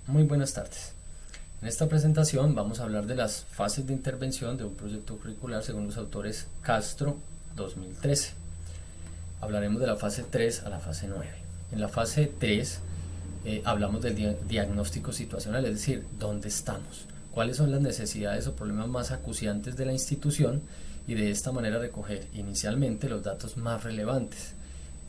Muy buenas tardes. En esta presentación vamos a hablar de las fases de intervención de un proyecto curricular según los autores Castro 2013. Hablaremos de la fase 3 a la fase 9. En la fase 3 hablamos del diagnóstico situacional, es decir, dónde estamos, cuáles son las necesidades o problemas más acuciantes de la institución y de esta manera recoger inicialmente los datos más relevantes: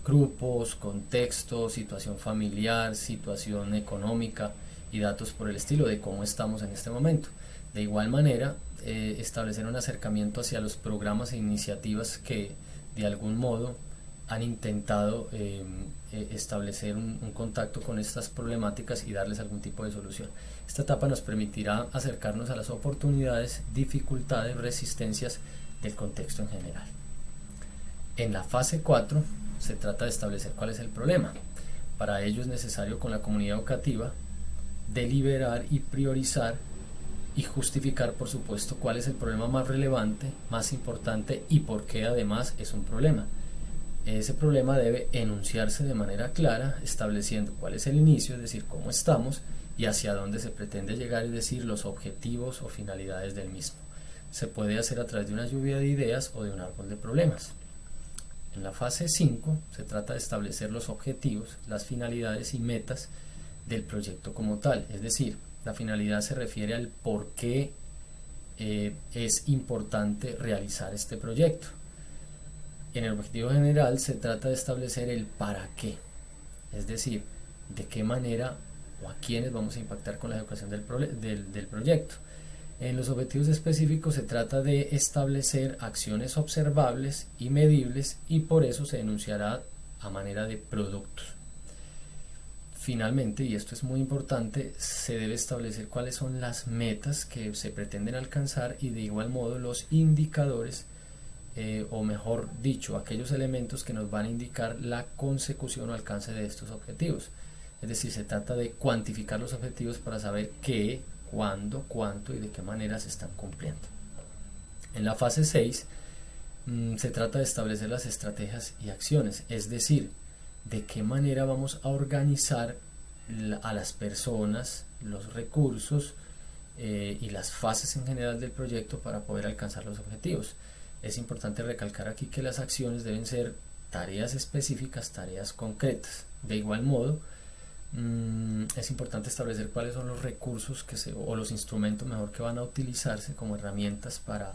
grupos, contexto, situación familiar, situación económica y datos por el estilo de cómo estamos en este momento. De igual manera, establecer un acercamiento hacia los programas e iniciativas que de algún modo han intentado establecer un contacto con estas problemáticas y darles algún tipo de solución. Esta etapa nos permitirá acercarnos a las oportunidades, dificultades, resistencias del contexto en general. En la fase 4 se trata de establecer cuál es el problema. Para ello es necesario, con la comunidad educativa, deliberar y priorizar y justificar, por supuesto, cuál es el problema más relevante, más importante y por qué además es un problema. Ese problema debe enunciarse de manera clara, estableciendo cuál es el inicio, es decir, cómo estamos y hacia dónde se pretende llegar, es decir, los objetivos o finalidades del mismo. Se puede hacer a través de una lluvia de ideas o de un árbol de problemas. En la fase 5 se trata de establecer los objetivos, las finalidades y metas del proyecto como tal, es decir, la finalidad se refiere al por qué es importante realizar este proyecto. En el objetivo general se trata de establecer el para qué, es decir, de qué manera o a quiénes vamos a impactar con la ejecución del proyecto. En los objetivos específicos se trata de establecer acciones observables y medibles y por eso se enunciará a manera de productos. Finalmente, y esto es muy importante, se debe establecer cuáles son las metas que se pretenden alcanzar y de igual modo los indicadores, o mejor dicho, aquellos elementos que nos van a indicar la consecución o alcance de estos objetivos. Es decir, se trata de cuantificar los objetivos para saber qué, cuándo, cuánto y de qué manera se están cumpliendo. En la fase 6 se trata de establecer las estrategias y acciones, es decir, de qué manera vamos a organizar a las personas, los recursos y las fases en general del proyecto para poder alcanzar los objetivos. Es importante recalcar aquí que las acciones deben ser tareas específicas, tareas concretas. De igual modo, es importante establecer cuáles son los recursos o los instrumentos mejor que van a utilizarse como herramientas para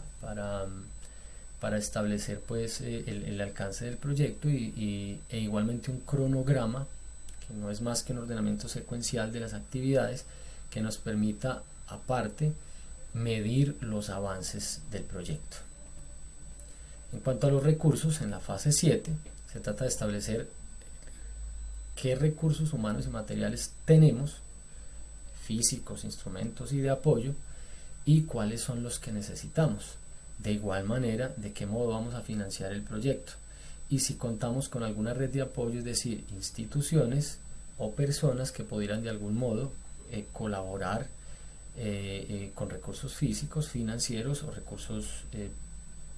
establecer pues el alcance del proyecto e igualmente un cronograma que no es más que un ordenamiento secuencial de las actividades que nos permita aparte medir los avances del proyecto. En cuanto a los recursos, en la fase 7 se trata de establecer qué recursos humanos y materiales tenemos, físicos, instrumentos y de apoyo, y cuáles son los que necesitamos. De igual manera, de qué modo vamos a financiar el proyecto y si contamos con alguna red de apoyo, es decir, instituciones o personas que pudieran de algún modo colaborar con recursos físicos, financieros o recursos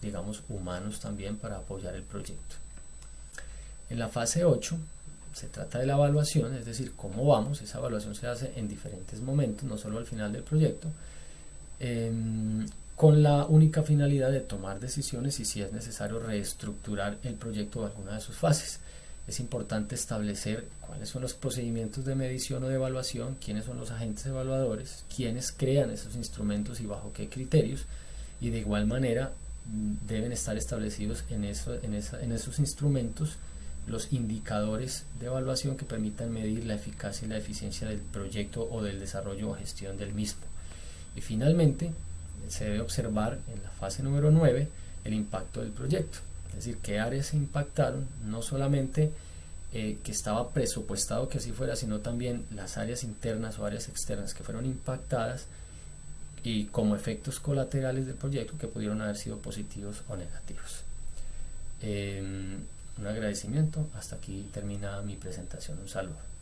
digamos humanos también para apoyar el proyecto. En la fase 8 se trata de la evaluación, es decir, cómo vamos. Esa evaluación se hace en diferentes momentos, no solo al final del proyecto, con la única finalidad de tomar decisiones y si es necesario reestructurar el proyecto o alguna de sus fases. Es importante establecer cuáles son los procedimientos de medición o de evaluación, quiénes son los agentes evaluadores, quiénes crean esos instrumentos y bajo qué criterios, y de igual manera deben estar establecidos en esos instrumentos los indicadores de evaluación que permitan medir la eficacia y la eficiencia del proyecto o del desarrollo o gestión del mismo. Y finalmente se debe observar en la fase número 9 el impacto del proyecto, es decir, qué áreas se impactaron, no solamente que estaba presupuestado que así fuera, sino también las áreas internas o áreas externas que fueron impactadas y como efectos colaterales del proyecto que pudieron haber sido positivos o negativos. Un agradecimiento, hasta aquí termina mi presentación, un saludo.